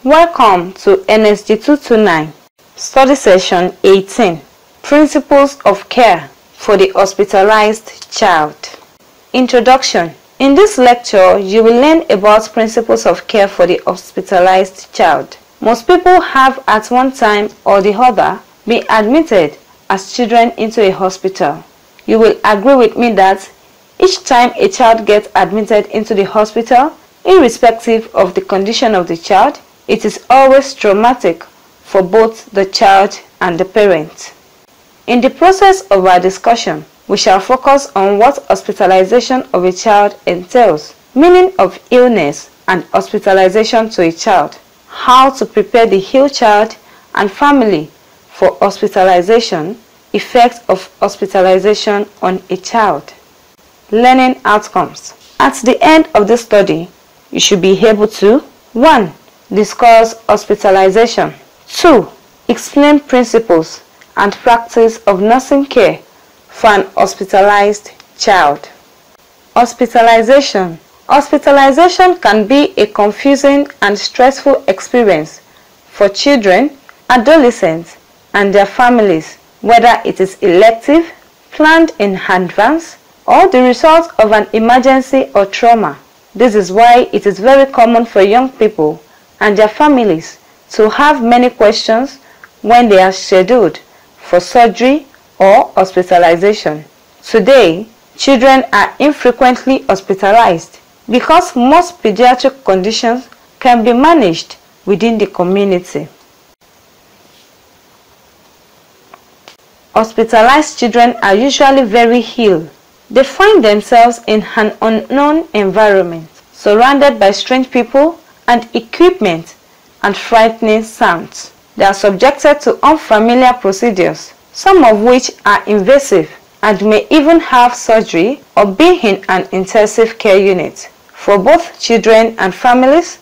Welcome to NSG 229, Study Session 18, Principles of Care for the Hospitalized Child. Introduction. In this lecture, you will learn about principles of care for the hospitalized child. Most people have at one time or the other been admitted as children into a hospital. You will agree with me that each time a child gets admitted into the hospital, irrespective of the condition of the child, it is always traumatic for both the child and the parent. In the process of our discussion, we shall focus on what hospitalization of a child entails, meaning of illness and hospitalization to a child, how to prepare the ill child and family for hospitalization, effects of hospitalization on a child. Learning outcomes. At the end of the study, you should be able to 1. Discuss hospitalization. 2. Explain principles and practice of nursing care for an hospitalized child. Hospitalization. Hospitalization can be a confusing and stressful experience for children, adolescents, and their families, whether it is elective, planned in advance, or the result of an emergency or trauma. This is why it is very common for young people and their families to have many questions when they are scheduled for surgery or hospitalization. Today, children are infrequently hospitalized because most pediatric conditions can be managed within the community. Hospitalized children are usually very ill. They find themselves in an unknown environment, surrounded by strange people and equipment and frightening sounds. They are subjected to unfamiliar procedures, some of which are invasive and may even have surgery or be in an intensive care unit. For both children and families,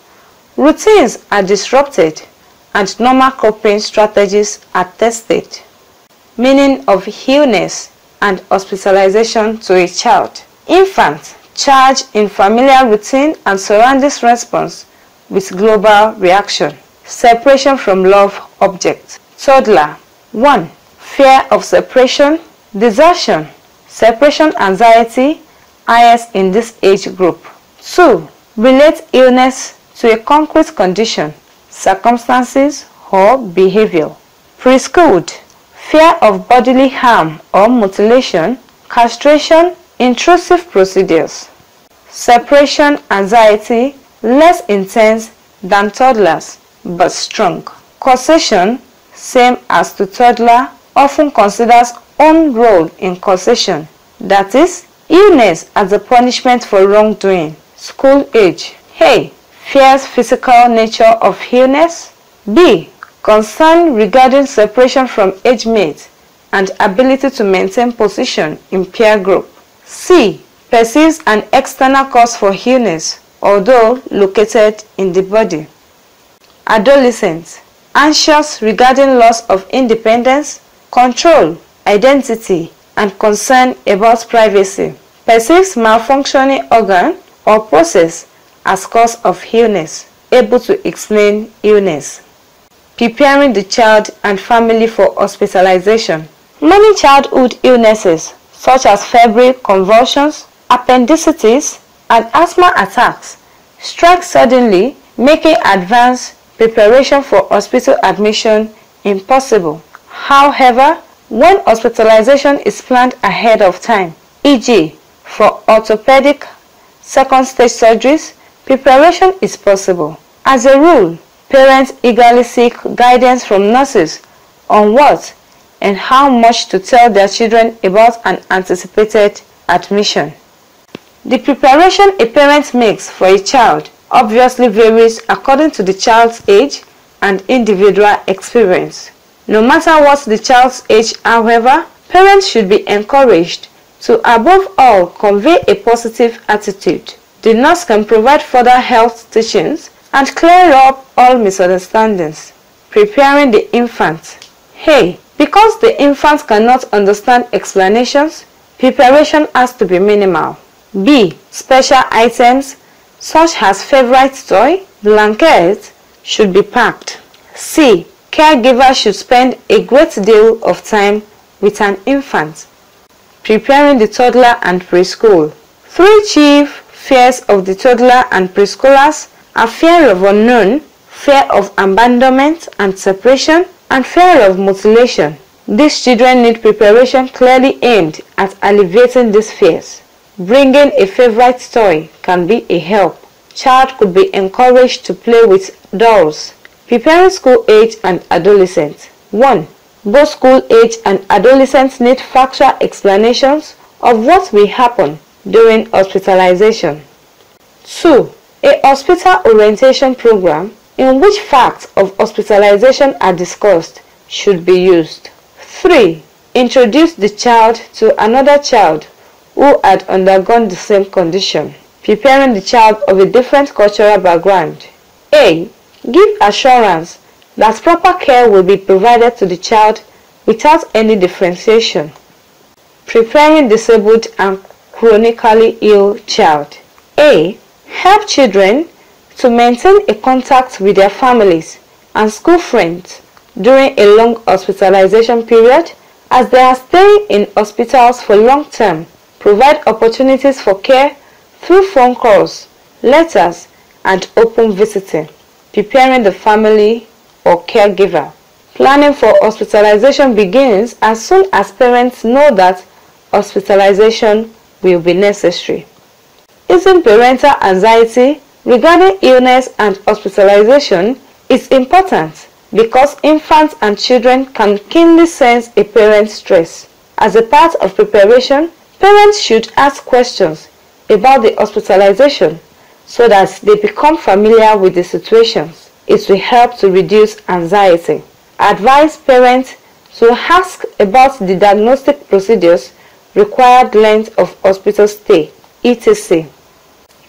routines are disrupted and normal coping strategies are tested. Meaning of illness and hospitalization to a child. Infant, charged in familiar routine and surroundings response with global reaction. Separation from love object. Toddler. 1. Fear of separation, desertion, separation anxiety, highest in this age group. 2. Relate illness to a concrete condition, circumstances, or behavior. Preschooled. Fear of bodily harm or mutilation, castration, intrusive procedures. Separation anxiety, less intense than toddlers, but strong. Causation, same as to toddler, often considers own role in causation, that is, illness as a punishment for wrongdoing. School age. A. Fears physical nature of illness. B. Concern regarding separation from age mates and ability to maintain position in peer group. C. Perceives an external cause for illness, although located in the body. Adolescent. Anxious regarding loss of independence, control, identity, and concern about privacy. Perceives malfunctioning organ or process as cause of illness, able to explain illness. Preparing the child and family for hospitalization. Many childhood illnesses, such as febrile convulsions, appendicitis, and asthma attacks, strike suddenly, making advanced preparation for hospital admission impossible. However, when hospitalization is planned ahead of time, e.g., for orthopedic second-stage surgeries, preparation is possible. As a rule, parents eagerly seek guidance from nurses on what and how much to tell their children about an anticipated admission. The preparation a parent makes for a child obviously varies according to the child's age and individual experience. No matter what the child's age, however, parents should be encouraged to above all convey a positive attitude. The nurse can provide further health teachings and clear up all misunderstandings. Preparing the infant. Hey, because the infant cannot understand explanations, preparation has to be minimal. B. Special items such as favorite toy, blanket, should be packed. C. Caregivers should spend a great deal of time with an infant. Preparing the toddler and preschool. 3 chief fears of the toddler and preschoolers are fear of unknown, fear of abandonment and separation, and fear of mutilation. These children need preparation clearly aimed at alleviating these fears. Bringing a favorite toy can be a help. Child could be encouraged to play with dolls. Preparing school age and adolescents. 1. Both school age and adolescents need factual explanations of what will happen during hospitalization. 2. A hospital orientation program in which facts of hospitalization are discussed should be used. 3. Introduce the child to another child who had undergone the same condition. Preparing the child of a different cultural background. A. Give assurance that proper care will be provided to the child without any differentiation. Preparing disabled and chronically ill child. A. Help children to maintain a contact with their families and school friends during a long hospitalization period as they are staying in hospitals for long term. Provide opportunities for care through phone calls, letters, and open visiting. Preparing the family or caregiver. Planning for hospitalization begins as soon as parents know that hospitalization will be necessary. Easing parental anxiety regarding illness and hospitalization is important because infants and children can keenly sense a parent's stress. As a part of preparation, parents should ask questions about the hospitalization so that they become familiar with the situations. It will help to reduce anxiety. Advise parents to ask about the diagnostic procedures, required length of hospital stay, etc.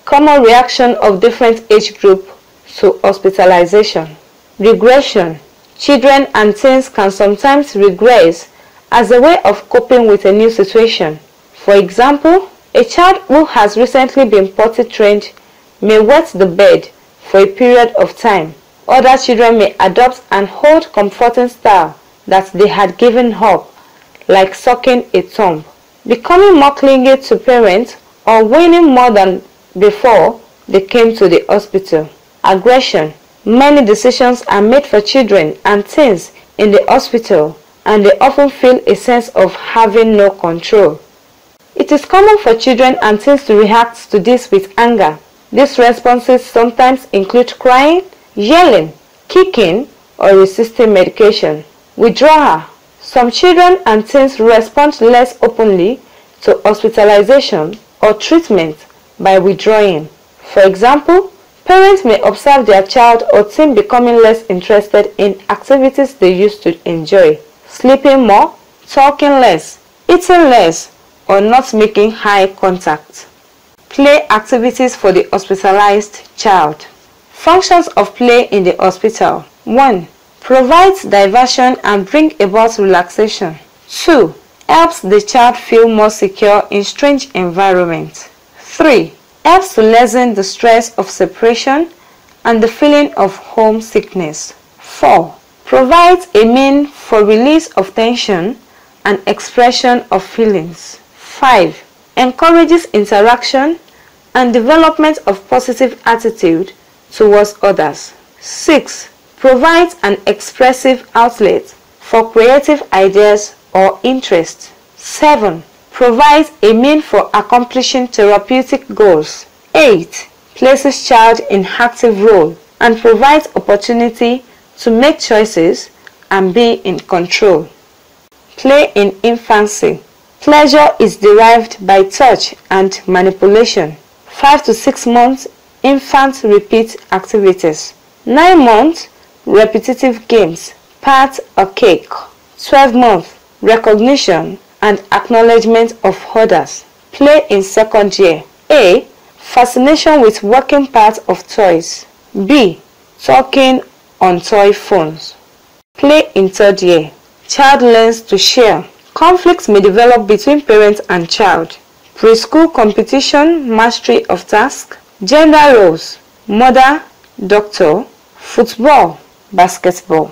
Common reaction of different age group to hospitalization. Regression. Children and teens can sometimes regress as a way of coping with a new situation. For example, a child who has recently been potty trained may wet the bed for a period of time. Other children may adopt an old comforting style that they had given up, like sucking a thumb, becoming more clingy to parents, or whining more than before they came to the hospital. Aggression. Many decisions are made for children and teens in the hospital, and they often feel a sense of having no control. It is common for children and teens to react to this with anger. These responses sometimes include crying, yelling, kicking, or resisting medication. Withdrawal. Some children and teens respond less openly to hospitalization or treatment by withdrawing. For example, parents may observe their child or teen becoming less interested in activities they used to enjoy, sleeping more, talking less, eating less, or not making eye contact. Play activities for the hospitalized child. Functions of play in the hospital. 1. Provides diversion and bring about relaxation. 2. Helps the child feel more secure in strange environments. 3. Helps to lessen the stress of separation and the feeling of homesickness. 4. Provides a means for release of tension and expression of feelings. 5. Encourages interaction and development of positive attitude towards others. 6. Provides an expressive outlet for creative ideas or interests. 7. Provides a means for accomplishing therapeutic goals. 8. Places child in active role and provides opportunity to make choices and be in control. Play in infancy. Pleasure is derived by touch and manipulation. 5 to 6 months, infant repeat activities. 9 months, repetitive games, pat or cake. 12 months, recognition and acknowledgement of others. Play in second year. A. Fascination with working parts of toys. B. Talking on toy phones. Play in third year. Child learns to share. Conflicts may develop between parent and child. Preschool competition, mastery of task. Gender roles: mother, doctor, football, basketball.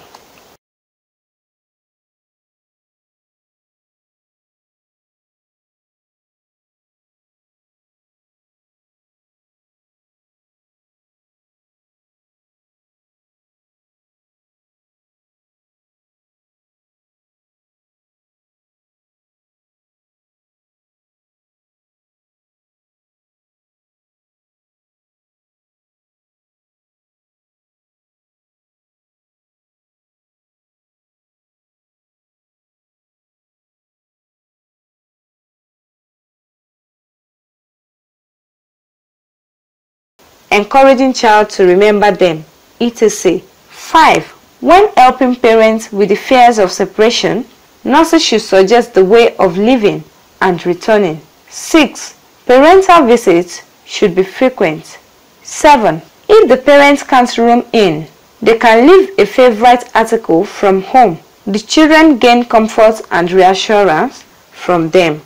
Encouraging child to remember them, etc. 5. When helping parents with the fears of separation, nurses should suggest the way of living and returning. 6. Parental visits should be frequent. 7. If the parents can't room in, they can leave a favorite article from home. The children gain comfort and reassurance from them.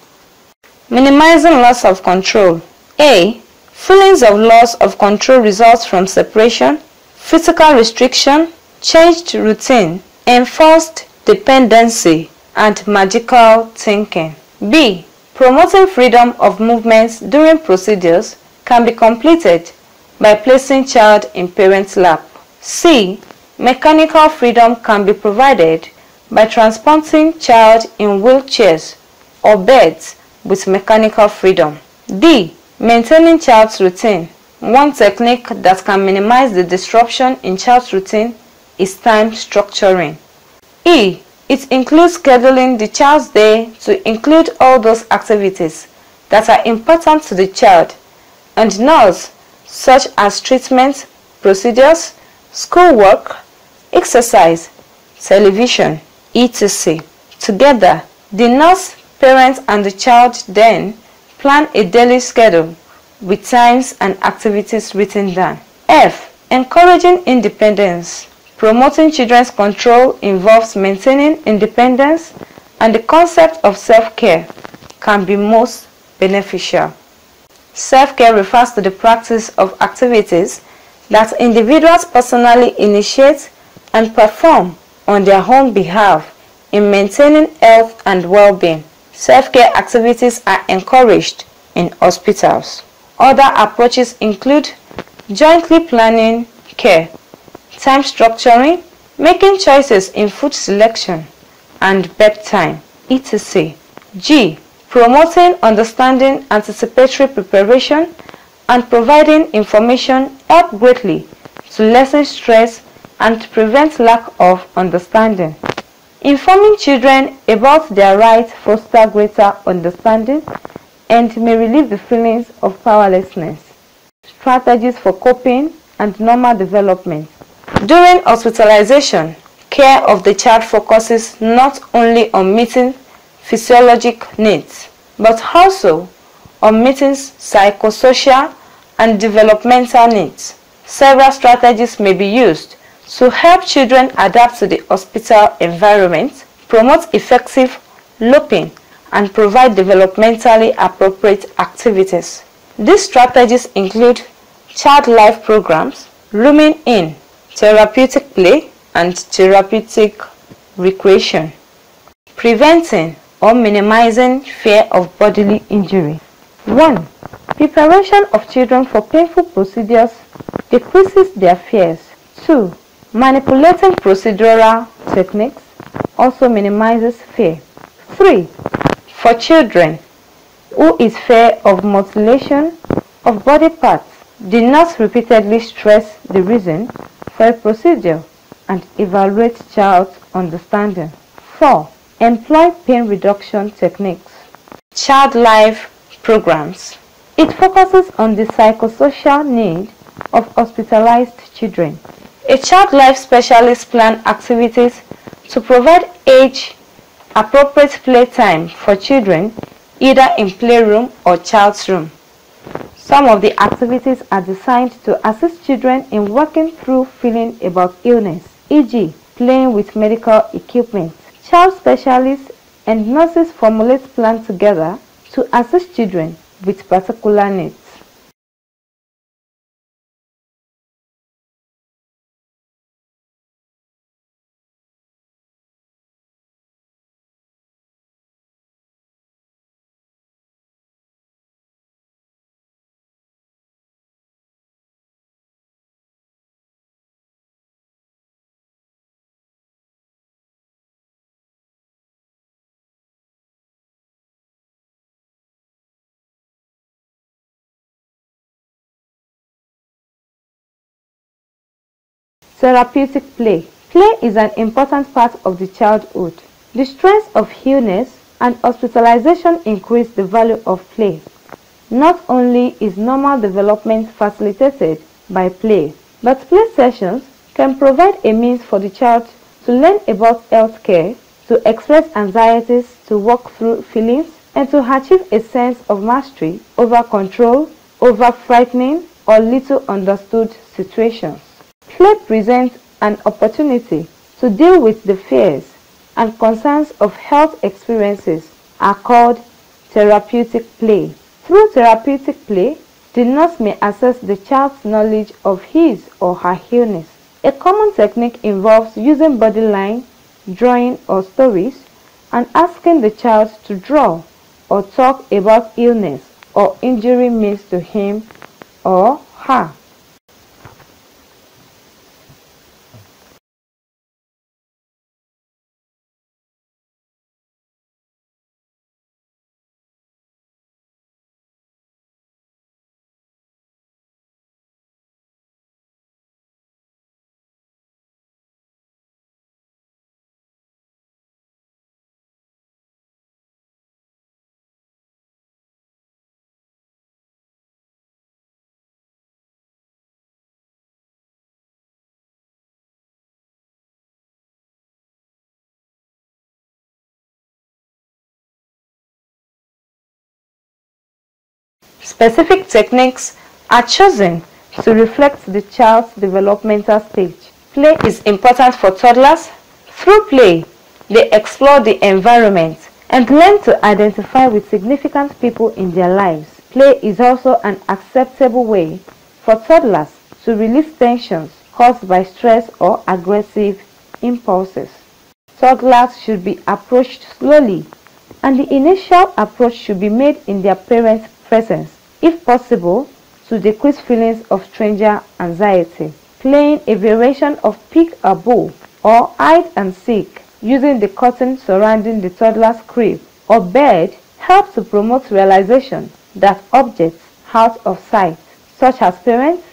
Minimizing loss of control. A. Feelings of loss of control results from separation, physical restriction, changed routine, enforced dependency, and magical thinking. B. Promoting freedom of movements during procedures can be completed by placing child in parent's lap. C. Mechanical freedom can be provided by transporting child in wheelchairs or beds with mechanical freedom. D. Maintaining child's routine. One technique that can minimize the disruption in child's routine is time structuring. E. It includes scheduling the child's day to include all those activities that are important to the child and knows, such as treatment, procedures, schoolwork, exercise, television, etc. Together, the nurse, parent, and the child then plan a daily schedule with times and activities written down. F. Encouraging independence. Promoting children's control involves maintaining independence, and the concept of self-care can be most beneficial. Self-care refers to the practice of activities that individuals personally initiate and perform on their own behalf in maintaining health and well-being. Self-care activities are encouraged in hospitals. Other approaches include jointly planning care, time structuring, making choices in food selection, and bedtime, etc. G. Promoting understanding, anticipatory preparation, and providing information help greatly to lessen stress and to prevent lack of understanding. Informing children about their rights fosters greater understanding and may relieve the feelings of powerlessness. Strategies for coping and normal development. During hospitalization, care of the child focuses not only on meeting physiologic needs, but also on meeting psychosocial and developmental needs. Several strategies may be used to help children adapt to the hospital environment, promote effective coping, and provide developmentally appropriate activities. These strategies include child life programs, rooming in, therapeutic play, and therapeutic recreation. Preventing or minimizing fear of bodily injury. 1. Preparation of children for painful procedures decreases their fears. 2. Manipulating procedural techniques also minimizes fear. 3. For children who is fear of mutilation of body parts, the nurse repeatedly stress the reason for a procedure and evaluate child's understanding. 4. Employ pain reduction techniques. Child life programs. It focuses on the psychosocial need of hospitalized children. A child life specialist plans activities to provide age-appropriate playtime for children either in playroom or child's room. Some of the activities are designed to assist children in working through feeling about illness, e.g., playing with medical equipment. Child specialists and nurses formulate plans together to assist children with particular needs. Therapeutic play. Play is an important part of the childhood. The strength of illness and hospitalization increase the value of play. Not only is normal development facilitated by play, but play sessions can provide a means for the child to learn about health care, to express anxieties, to work through feelings, and to achieve a sense of mastery over control, over frightening or little understood situations. Play presents an opportunity to deal with the fears and concerns of health experiences are called therapeutic play. Through therapeutic play, the nurse may assess the child's knowledge of his or her illness. A common technique involves using body line, drawing or stories, and asking the child to draw or talk about illness or injury means to him or her. Specific techniques are chosen to reflect the child's developmental stage. Play is important for toddlers. Through play, they explore the environment and learn to identify with significant people in their lives. Play is also an acceptable way for toddlers to release tensions caused by stress or aggressive impulses. Toddlers should be approached slowly, and the initial approach should be made in their parents' presence, if possible, to decrease feelings of stranger anxiety. Playing a variation of peek-a-boo or hide and seek using the curtain surrounding the toddler's crib or bed helps to promote realization that objects out of sight, such as parents,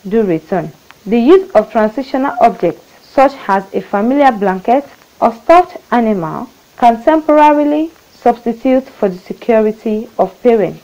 do return. The use of transitional objects, such as a familiar blanket or stuffed animal, can temporarily substitute for the security of parents.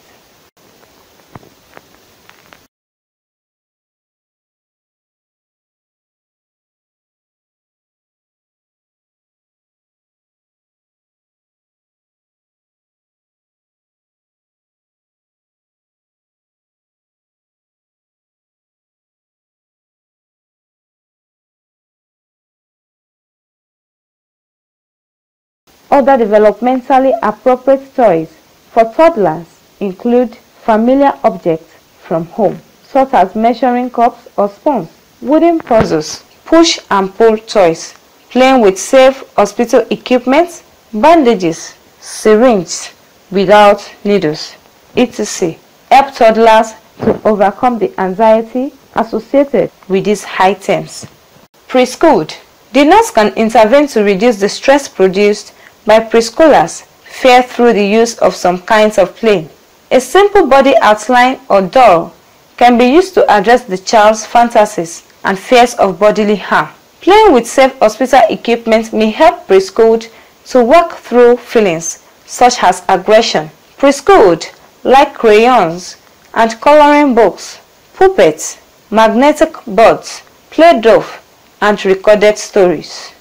Other developmentally appropriate toys for toddlers include familiar objects from home, such as measuring cups or spoons, wooden puzzles, push and pull toys, playing with safe hospital equipment, bandages, syringes without needles, etc. Help toddlers to overcome the anxiety associated with these items. Preschool. The nurse can intervene to reduce the stress produced by preschoolers' fear through the use of some kinds of play. A simple body outline or doll can be used to address the child's fantasies and fears of bodily harm. Playing with safe hospital equipment may help preschool to work through feelings such as aggression. Preschool like crayons and coloring books, puppets, magnetic boards, play-doh, and recorded stories.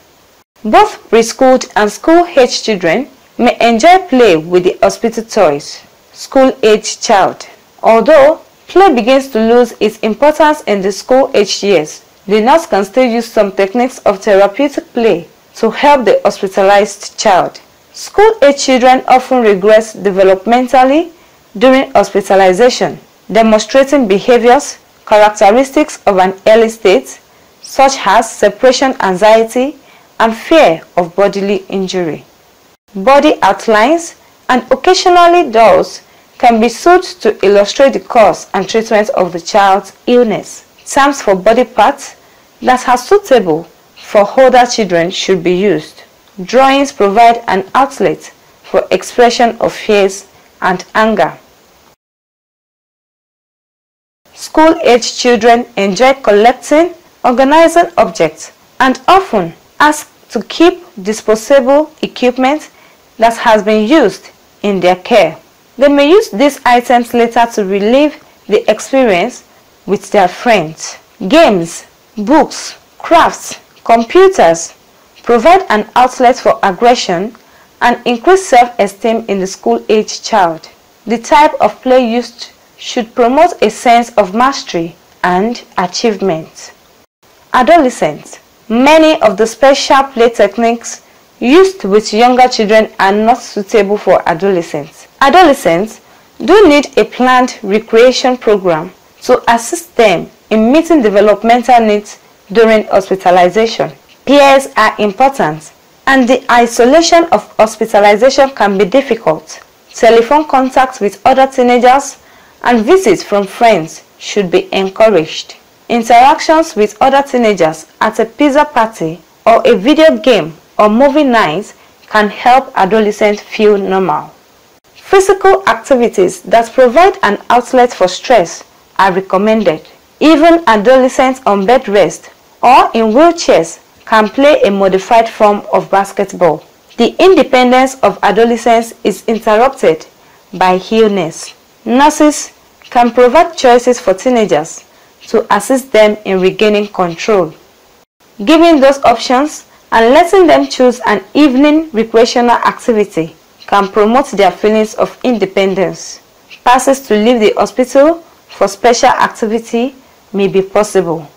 Both preschool and school-age children may enjoy play with the hospital toys. School-age child. Although play begins to lose its importance in the school-age years, the nurse can still use some techniques of therapeutic play to help the hospitalized child. School-age children often regress developmentally during hospitalization, demonstrating behaviors characteristics of an early state, such as separation anxiety and fear of bodily injury. Body outlines and occasionally dolls can be sewed to illustrate the cause and treatment of the child's illness. Terms for body parts that are suitable for older children should be used. Drawings provide an outlet for expression of fears and anger. School-age children enjoy collecting organizing objects, and often asked to keep disposable equipment that has been used in their care. They may use these items later to relive the experience with their friends. Games, books, crafts, computers provide an outlet for aggression and increase self-esteem in the school-age child. The type of play used should promote a sense of mastery and achievement. Adolescents. Many of the special play techniques used with younger children are not suitable for adolescents. Adolescents do need a planned recreation program to assist them in meeting developmental needs during hospitalization. Peers are important, and the isolation of hospitalization can be difficult. Telephone contact with other teenagers and visits from friends should be encouraged. Interactions with other teenagers at a pizza party or a video game or movie night can help adolescents feel normal. Physical activities that provide an outlet for stress are recommended. Even adolescents on bed rest or in wheelchairs can play a modified form of basketball. The independence of adolescents is interrupted by illness. Nurses can provide choices for teenagers to assist them in regaining control. Giving those options and letting them choose an evening recreational activity can promote their feelings of independence. Passes to leave the hospital for special activity may be possible.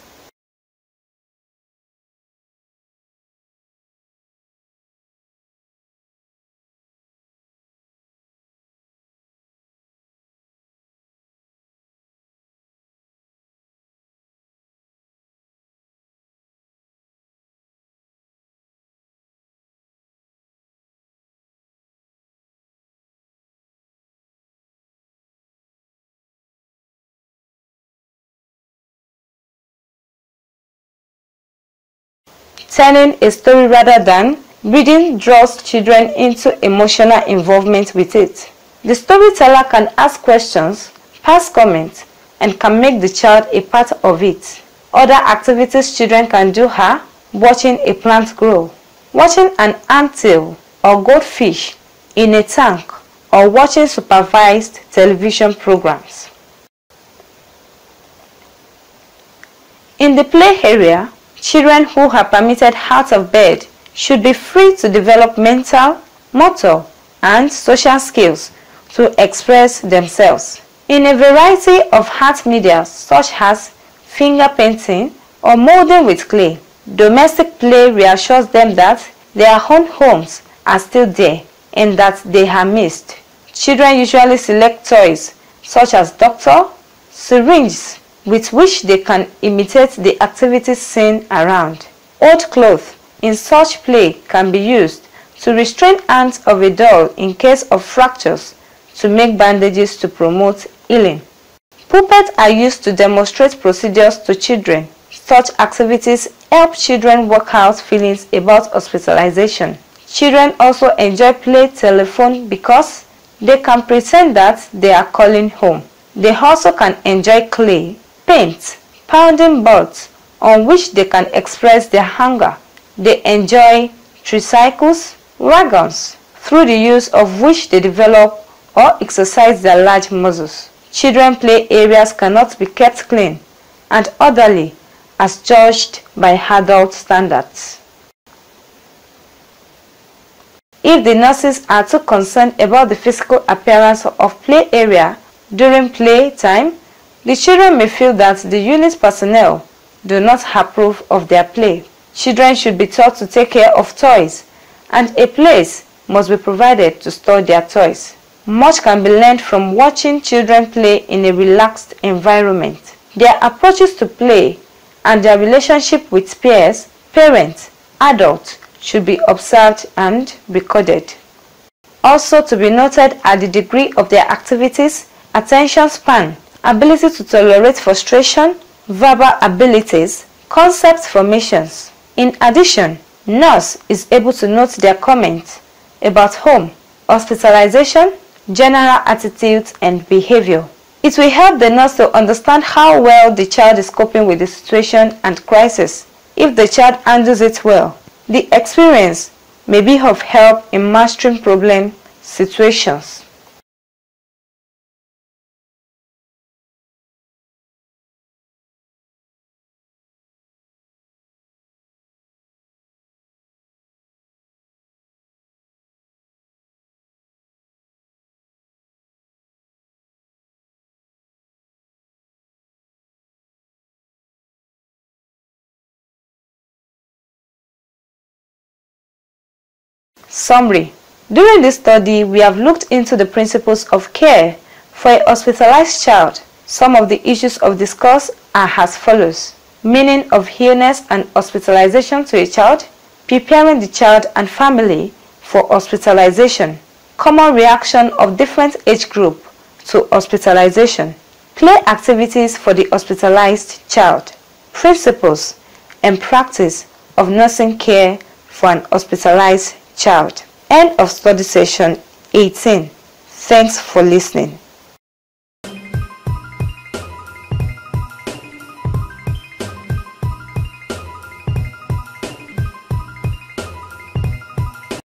Telling a story rather than reading draws children into emotional involvement with it. The storyteller can ask questions, pass comments, and can make the child a part of it. Other activities children can do are watching a plant grow, watching an anthill or goldfish in a tank, or watching supervised television programs. In the play area, children who are permitted out of bed should be free to develop mental, motor, and social skills to express themselves. In a variety of art media such as finger painting or molding with clay, domestic play reassures them that their own homes are still there and that they are missed. Children usually select toys such as doctor, syringes, with which they can imitate the activities seen around. Old cloth in such play can be used to restrain hands of a doll in case of fractures, to make bandages to promote healing. Puppets are used to demonstrate procedures to children. Such activities help children work out feelings about hospitalization. Children also enjoy play telephone because they can pretend that they are calling home. They also can enjoy clay, paint, pounding boards on which they can express their hunger. They enjoy tricycles, wagons, through the use of which they develop or exercise their large muscles. Children play areas cannot be kept clean and orderly as judged by adult standards. If the nurses are too concerned about the physical appearance of play area during play time, the children may feel that the unit personnel do not approve of their play. Children should be taught to take care of toys, and a place must be provided to store their toys. Much can be learned from watching children play in a relaxed environment. Their approaches to play and their relationship with peers, parents, adults should be observed and recorded. Also to be noted are the degree of their activities, attention span, ability to tolerate frustration, verbal abilities, concept formations. In addition, nurse is able to note their comments about home, hospitalization, general attitudes and behavior. It will help the nurse to understand how well the child is coping with the situation and crisis. If the child handles it well, the experience may be of help in mastering problem situations. Summary. During this study, we have looked into the principles of care for a hospitalized child. Some of the issues of discourse are as follows: meaning of illness and hospitalization to a child, preparing the child and family for hospitalization, common reaction of different age group to hospitalization, play activities for the hospitalized child, principles and practice of nursing care for an hospitalized child. End of study session 18. Thanks for listening.